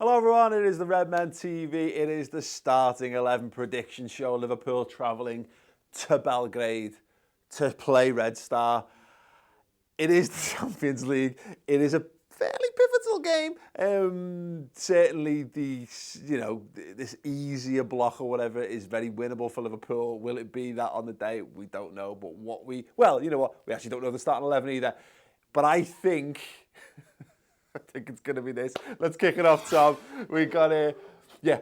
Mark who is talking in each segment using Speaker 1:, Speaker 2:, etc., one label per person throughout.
Speaker 1: Hello everyone, it is the Redmen TV. It is the starting 11 prediction show. Liverpool travelling to Belgrade to play Red Star. It is the Champions League. It is a fairly pivotal game. Certainly this easier block or whatever is very winnable for Liverpool. Will it be that on the day? We don't know. But we actually don't know the starting 11 either. But I think it's going to be this. Let's kick it off, Tom. We got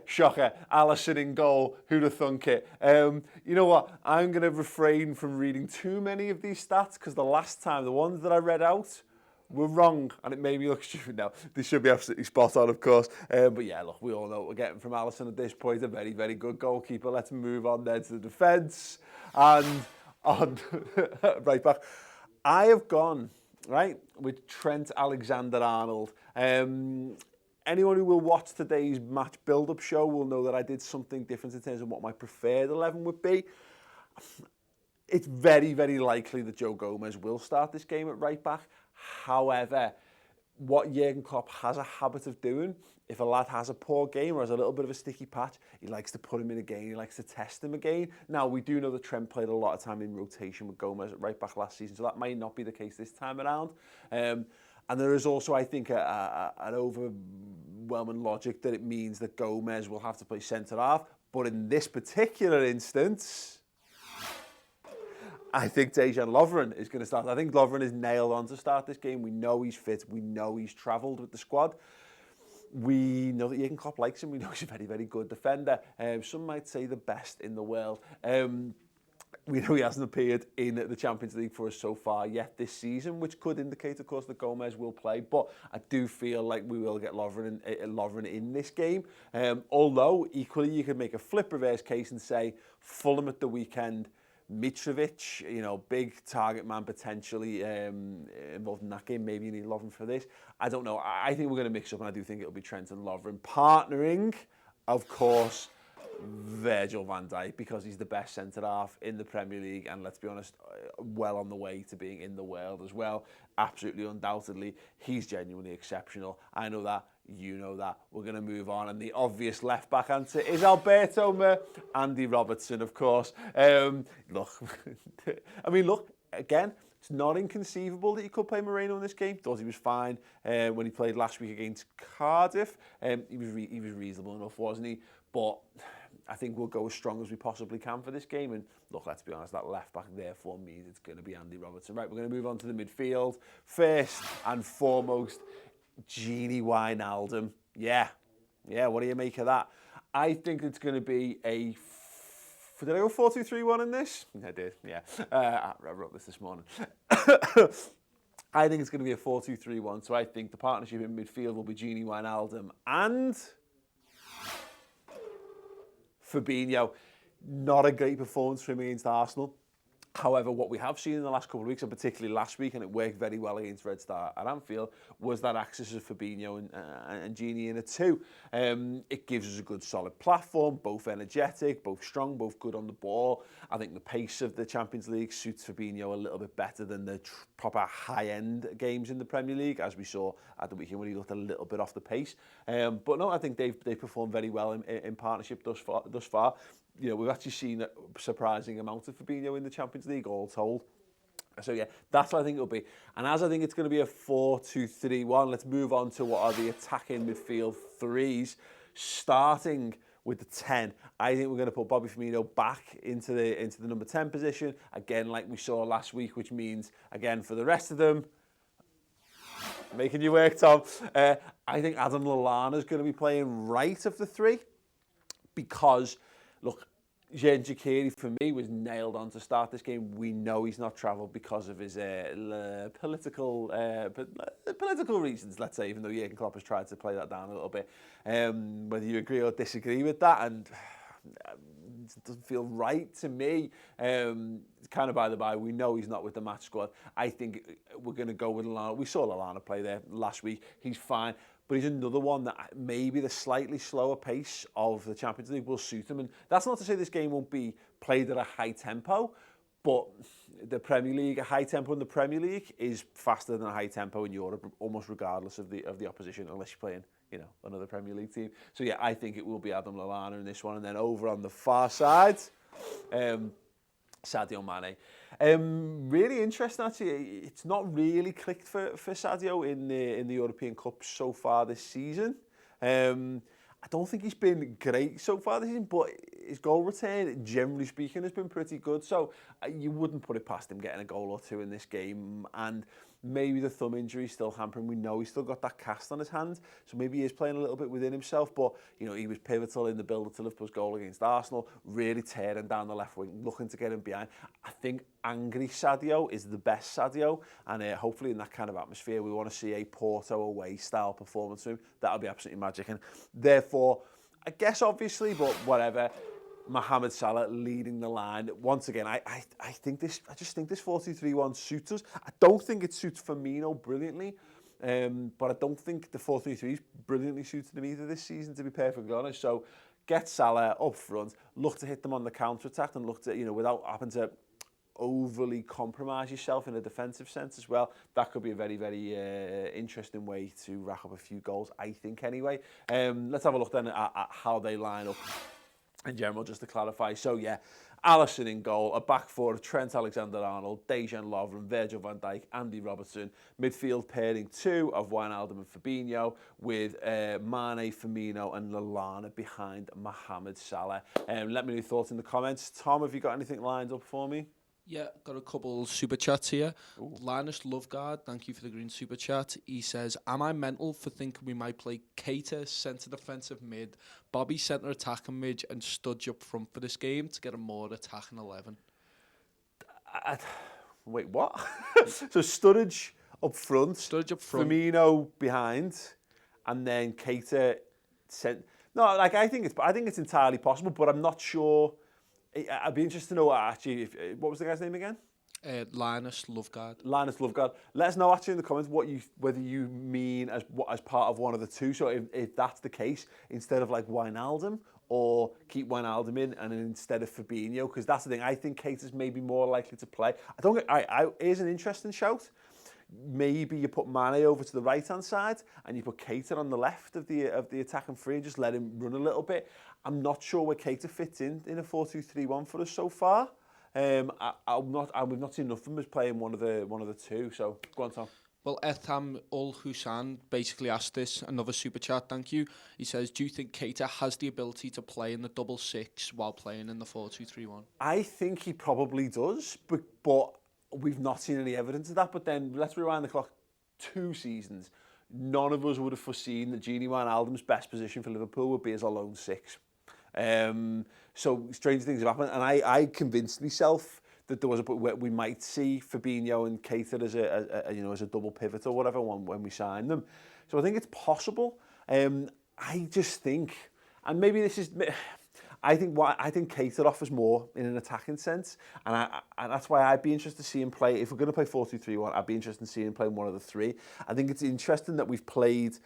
Speaker 1: shocker. Alisson in goal. Who'd have thunk it? You know what? I'm going to refrain from reading too many of these stats because the last time, the ones that I read out were wrong and it made me look stupid now. They should be absolutely spot on, of course. But yeah, look, we all know what we're getting from Alisson at this point. A very, very good goalkeeper. Let's move on then to the defence. And on right back, I have gone with Trent Alexander-Arnold. Anyone who will watch today's match build-up show will know that I did something different in terms of what my preferred 11 would be. It's very, very likely that Joe Gomez will start this game at right back. However, what Jurgen Klopp has a habit of doing, if a lad has a poor game or has a little bit of a sticky patch, he likes to put him in again, he likes to test him again. Now, we do know that Trent played a lot of time in rotation with Gomez at right back last season, so that might not be the case this time around. And there is also, I think, an overwhelming logic that it means that Gomez will have to play centre-half. But in this particular instance, I think Dejan Lovren is going to start. I think Lovren is nailed on to start this game. We know he's fit. We know he's travelled with the squad. We know that Jurgen Klopp likes him. We know he's a very, very good defender. Some might say the best in the world. We know he hasn't appeared in the Champions League for us so far yet this season, which could indicate, of course, that Gomez will play. But I do feel like we will get Lovren in this game. Although, equally, you could make a flip reverse case and say Fulham at the weekend, Mitrovic, big target man potentially involved in that game. Maybe you need Lovren for this. I don't know. I think we're going to mix up, and I do think it'll be Trent and Lovren partnering, of course, Virgil van Dijk, because he's the best centre-half in the Premier League, and let's be honest, well on the way to being in the world as well. Absolutely, undoubtedly, he's genuinely exceptional. I know that. You know that. We're going to move on. And the obvious left-back answer is Alberto Andy Robertson, of course. Look, again, it's not inconceivable that you could play Moreno in this game. Thought he was fine when he played last week against Cardiff. He was reasonable enough, wasn't he? But I think we'll go as strong as we possibly can for this game. And look, let's be honest, that left-back therefore means it's going to be Andy Robertson. Right, we're going to move on to the midfield. First and foremost, Gini Wijnaldum. Yeah, what do you make of that? I think it's going to be did I go 4-2-3-1 in this? I did, yeah. I wrote this morning. I think it's going to be a 4-2-3-1, so I think the partnership in midfield will be Gini Wijnaldum and Fabinho. Not a great performance for him against Arsenal. However, what we have seen in the last couple of weeks, and particularly last week, and it worked very well against Red Star at Anfield, was that access of Fabinho and Gini in it too. It gives us a good solid platform, both energetic, both strong, both good on the ball. I think the pace of the Champions League suits Fabinho a little bit better than the proper high-end games in the Premier League, as we saw at the weekend when he looked a little bit off the pace. But no, I think they've performed very well in partnership thus far. We've actually seen a surprising amount of Fabinho in the Champions League, all told. So yeah, that's what I think it'll be. And as I think it's going to be a 4-2-3-1, let's move on to what are the attacking midfield threes. Starting with the 10, I think we're going to put Bobby Firmino back into the number 10 position. Again, like we saw last week, which means, again, for the rest of them, making you work, Tom. I think Adam Lallana is going to be playing right of the three because, look, Xherdan Shaqiri, for me, was nailed on to start this game. We know he's not travelled because of his political reasons, let's say, even though Jurgen Klopp has tried to play that down a little bit. Whether you agree or disagree with that, and it doesn't feel right to me. It's kind of by the by. We know he's not with the match squad. I think we're going to go with Lallana. We saw Lallana play there last week. He's fine. But he's another one that maybe the slightly slower pace of the Champions League will suit him. And that's not to say this game won't be played at a high tempo, But the Premier League, a high tempo in the Premier League is faster than a high tempo in Europe, almost regardless of the opposition, unless you're playing, another Premier League team. So yeah, I think it will be Adam Lallana in this one. And then over on the far side, Sadio Mane. Really interesting actually. It's not really clicked for Sadio in the European Cup so far this season. I don't think he's been great so far this season, but his goal return, generally speaking, has been pretty good. So you wouldn't put it past him getting a goal or two in this game. And maybe the thumb injury is still hampering. We know he's still got that cast on his hand, so maybe he is playing a little bit within himself. But he was pivotal in the build-up to Liverpool's goal against Arsenal, really tearing down the left wing, looking to get him behind. I think angry Sadio is the best Sadio, and hopefully in that kind of atmosphere, we want to see a Porto away style performance from him. That'll be absolutely magic, and therefore, I guess obviously, but whatever. Mohamed Salah leading the line. Once again, I just think this 4-2-3-1 suits us. I don't think it suits Firmino brilliantly, but I don't think the 4-3-3 is brilliantly suited him either this season, to be perfectly honest. So get Salah up front, look to hit them on the counter-attack, and look to, without having to overly compromise yourself in a defensive sense as well. That could be a very, very interesting way to rack up a few goals, I think, anyway. Let's have a look then at how they line up in general, just to clarify. So yeah, Alisson in goal, a back four of Trent Alexander-Arnold, Dejan Lovren, Virgil van Dijk, Andy Robertson, midfield pairing two of Wijnaldum and Fabinho, with Mane, Firmino and Lallana behind Mohamed Salah. Let me know your thoughts in the comments. Tom, have you got anything lined up for me?
Speaker 2: Yeah, got a couple super chats here. Ooh. Linus Loveguard, thank you for the green super chat. He says, am I mental for thinking we might play Keita centre defensive mid, Bobby centre attacking mid and Studge up front for this game to get a more attacking 11?
Speaker 1: Wait, what? So Sturridge up front, Firmino behind, and then Keita No, I think it's entirely possible, but I'm not sure. I'd be interested to know actually. What was the guy's name again?
Speaker 2: Linus Loveguard.
Speaker 1: Linus Loveguard. Let us know actually in the comments whether you mean as part of one of the two. So if that's the case, instead of like Wijnaldum, or keep Wijnaldum in and instead of Fabinho, because that's the thing. I think Keita's maybe more likely to play. Here's an interesting shout. Maybe you put Mane over to the right-hand side and you put Keita on the left of the attacking three and just let him run a little bit. I'm not sure where Keita fits in a 4-2-3-1 for us so far. We've not seen enough of him as playing one of the two. So go on, Tom.
Speaker 2: Well, Etham Ul Hussan basically asked this, another super chat, thank you. He says, do you think Keita has the ability to play in the double six while playing in the 4-2-3-1?
Speaker 1: I think he probably does, but we've not seen any evidence of that. But then let's rewind the clock 2 seasons. None of us would have foreseen that Gini Wijnaldum's best position for Liverpool would be as a lone 6. So strange things have happened, and I convinced myself that there was we might see Fabinho and Keita as a double pivot or whatever when we sign them. So I think it's possible. I just think, and maybe this is. I think Keita offers more in an attacking sense, and that's why I'd be interested to see him play. If we're going to play 4-2-3-1, I'd be interested in seeing him play one of the 3. I think it's interesting that we've played.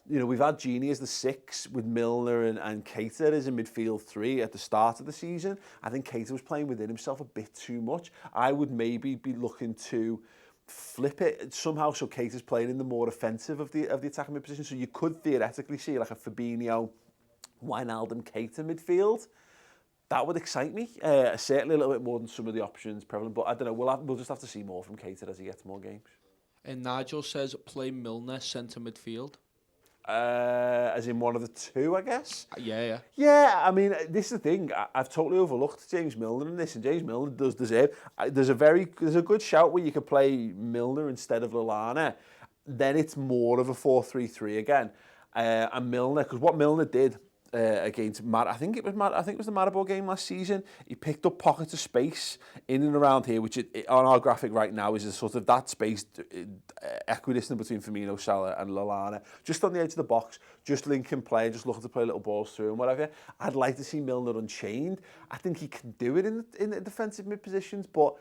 Speaker 1: We've had Gini as the 6 with Milner and Keita as a midfield 3 at the start of the season. I think Keita was playing within himself a bit too much. I would maybe be looking to flip it somehow so Keita's playing in the more offensive of the attacking mid position. So you could theoretically see like a Fabinho, Wijnaldum, Keita midfield. That would excite me. Certainly a little bit more than some of the options prevalent. But I don't know. We'll just have to see more from Keita as he gets more games.
Speaker 2: And Nigel says play Milner centre midfield.
Speaker 1: As in one of the 2, I guess.
Speaker 2: Yeah.
Speaker 1: Yeah, I mean, this is the thing. I've totally overlooked James Milner in this, and James Milner does deserve. There's a good shout where you could play Milner instead of Lallana. Then it's more of a 4-3-3 again. And Milner, because what Milner did against I think it was the Maribor game last season. He picked up pockets of space in and around here, which on our graphic right now is a sort of that space equidistant between Firmino, Salah and Lallana, just on the edge of the box, just linking play, just looking to play little balls through and whatever. I'd like to see Milner unchained. I think he can do it in the defensive mid positions, but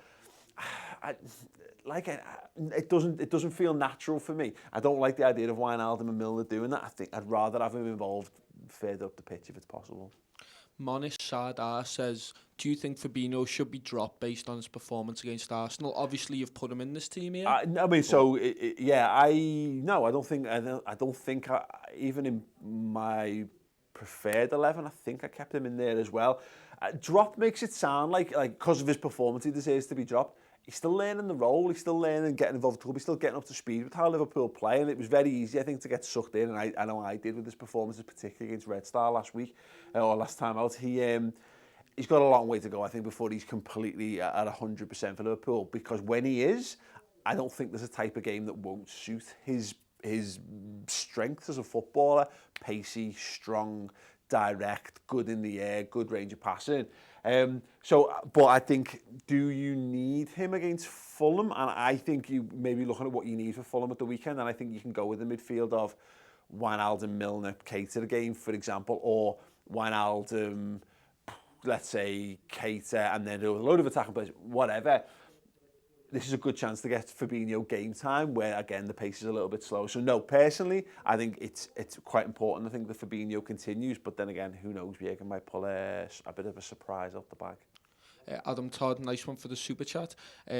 Speaker 1: it doesn't feel natural for me. I don't like the idea of Wijnaldum and Milner doing that. I think I'd rather have him involved further up the pitch if it's possible.
Speaker 2: Monish Sardar says, do you think Fabinho should be dropped based on his performance against Arsenal? Obviously, you've put him in this team here.
Speaker 1: I mean, so yeah, no, I don't think even in my preferred 11, I think I kept him in there as well. Drop makes it sound like because of his performance, he deserves to be dropped. He's still learning the role. He's still learning, getting involved with the club. He's still getting up to speed with how Liverpool play, and it was very easy, I think, to get sucked in. And I know I did with his performances, particularly against Red Star last week or last time out. He's got a long way to go, I think, before he's completely at 100% for Liverpool. Because when he is, I don't think there's a type of game that won't suit his strengths as a footballer. Pacey, strong, direct, good in the air, good range of passing. But I think, do you need him against Fulham? And I think you maybe looking at what you need for Fulham at the weekend, and I think you can go with the midfield of Wijnaldum, Milner, Keita again, for example, or Wijnaldum, let's say Keita, and then do a load of attacking players, whatever. This is a good chance to get Fabinho game time, where again the pace is a little bit slow. So no, personally, I think it's quite important. I think that Fabinho continues, but then again, who knows? Jurgen might pull a bit of a surprise out the bag.
Speaker 2: Adam Todd, nice one for the super chat.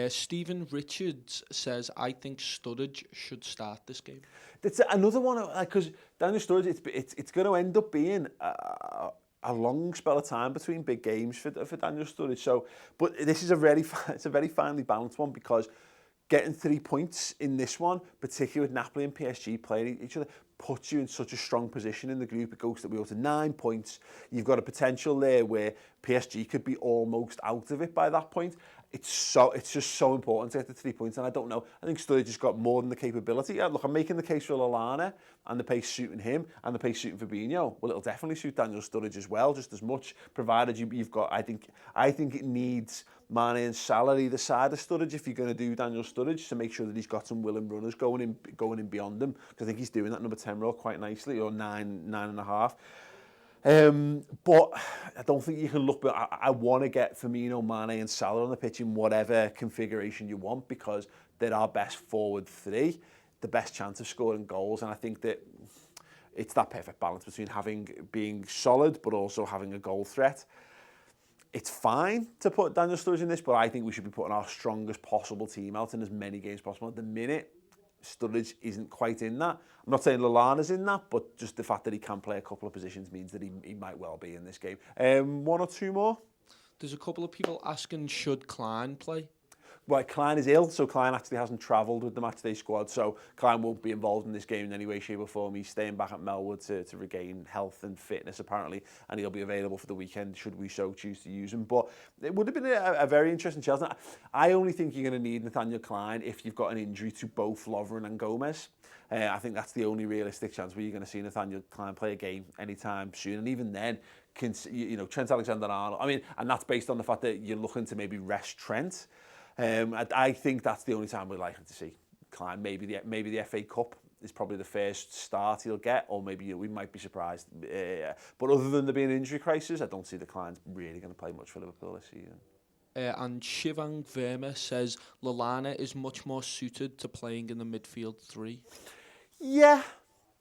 Speaker 2: Stephen Richards says, I think Sturridge should start this game.
Speaker 1: That's another one, because Daniel Sturridge, it's going to end up being a long spell of time between big games for Daniel Sturridge. So, but this is it's a very finely balanced one, because getting 3 points in this one, particularly with Napoli and PSG playing each other, puts you in such a strong position in the group. It goes to 9 points. You've got a potential there where PSG could be almost out of it by that point. It's just so important to get the 3 points, and I don't know. I think Sturridge has got more than the capability. Look, I'm making the case for Lallana and the pace suiting him and the pace suiting Fabinho. Well, it'll definitely suit Daniel Sturridge as well, just as much, provided you've got. I think it needs Mane and Salah either side of Sturridge if you're going to do Daniel Sturridge, to make sure that he's got some willing runners going in beyond him, because I think he's doing that number 10 role quite nicely, or 9.5. But I don't think you can look. But I want to get Firmino, Mane, and Salah on the pitch in whatever configuration you want, because they're our best forward three, the best chance of scoring goals, and I think that it's that perfect balance between being solid but also having a goal threat. It's fine to put Daniel Sturridge in this, but I think we should be putting our strongest possible team out in as many games as possible. At the minute, Sturridge isn't quite in that. I'm not saying Lallana's in that, but just the fact that he can play a couple of positions means that he might well be in this game. One or two more?
Speaker 2: There's a couple of people asking, should Klein play?
Speaker 1: Well, Klein is ill, so Klein actually hasn't travelled with the matchday squad, so Klein won't be involved in this game in any way, shape or form. He's staying back at Melwood to regain health and fitness, apparently, and he'll be available for the weekend should we so choose to use him. But it would have been a very interesting challenge. I only think you're going to need Nathaniel Klein if you've got an injury to both Lovren and Gomez. I think that's the only realistic chance where you're going to see Nathaniel Klein play a game anytime soon, and even then, Trent Alexander-Arnold, I mean, and that's based on the fact that you're looking to maybe rest Trent. I think that's the only time we're likely to see Klein. Maybe the FA Cup is probably the first start he'll get, or maybe we might be surprised. But other than there being an injury crisis, I don't see the Klein's really going to play much for Liverpool this season.
Speaker 2: And Shivang Verma says Lallana is much more suited to playing in the midfield three. Yeah,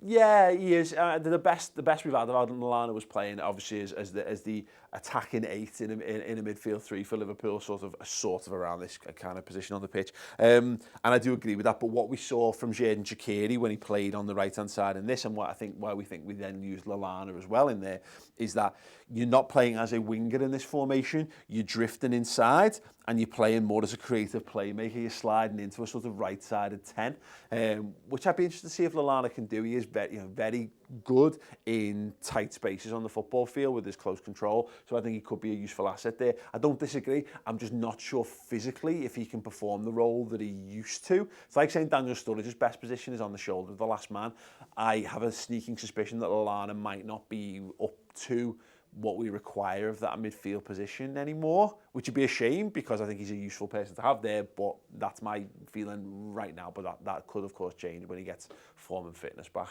Speaker 2: he is. The best we've had of Lallana was playing obviously as the attacking 8 in a midfield 3 for Liverpool, sort of around this kind of position on the pitch. And I do agree with that. But what we saw from Xherdan Shaqiri when he played on the right hand side in this, and why we think we then used Lallana as well in there, is that you're not playing as a winger in this formation. You're drifting inside, and you're playing more as a creative playmaker. You're sliding into a sort of right-sided 10, which I'd be interested to see if Lallana can do. He is very good in tight spaces on the football field with his close control, so I think he could be a useful asset there. I don't disagree. I'm just not sure physically if he can perform the role that he used to. It's like saying Daniel Sturridge's best position is on the shoulder of the last man. I have a sneaking suspicion that Lallana might not be up to what we require of that midfield position anymore, which would be a shame because I think he's a useful person to have there, but that's my feeling right now. But that could, of course, change when he gets form and fitness back.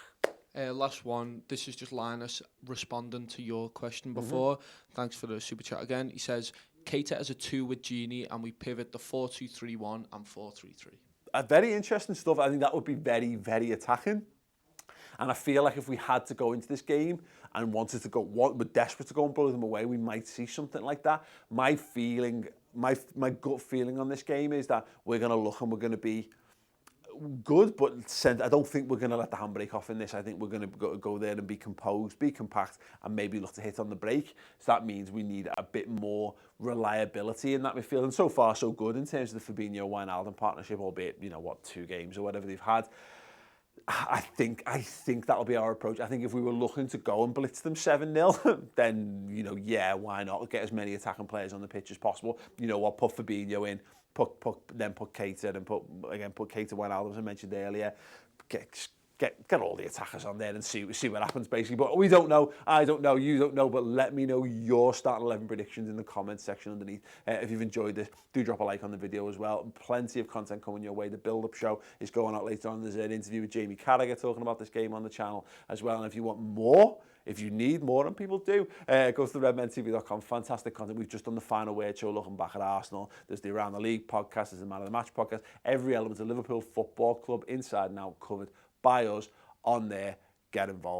Speaker 2: Last one. This is just Linus responding to your question before. Thanks for the super chat again. He says, Keita as a 2 with Gini, and we pivot the 4-2-3-1 and 4-3-3.
Speaker 1: Very interesting stuff. I think that would be very, very attacking. And I feel like if we had to go into this game and wanted to go, we're desperate to go and blow them away, we might see something like that. My gut feeling on this game is that we're going to look and we're going to be good, but I don't think we're going to let the handbrake off in this. I think we're going to go there and be composed, be compact, and maybe look to hit on the brake. So that means we need a bit more reliability in that midfield. And so far, so good in terms of the Fabinho-Wijnaldum partnership, albeit, 2 games or whatever they've had. I think that'll be our approach. I think if we were looking to go and blitz them 7-0, then, why not get as many attacking players on the pitch as possible. Put Fabinho in, put Keita and put Keita Wijnaldum, as I mentioned earlier. Get all the attackers on there and see what happens, basically. But we don't know. I don't know. You don't know. But let me know your starting 11 predictions in the comments section underneath. If you've enjoyed this, do drop a like on the video as well. Plenty of content coming your way. The build-up show is going out later on. There's an interview with Jamie Carragher talking about this game on the channel as well. And if you want more, if you need more, and people do, go to the redmentv.com. Fantastic content. We've just done the final word show looking back at Arsenal. There's the Around the League podcast. There's the Man of the Match podcast. Every element of Liverpool Football Club inside and out covered by us on there. Get involved.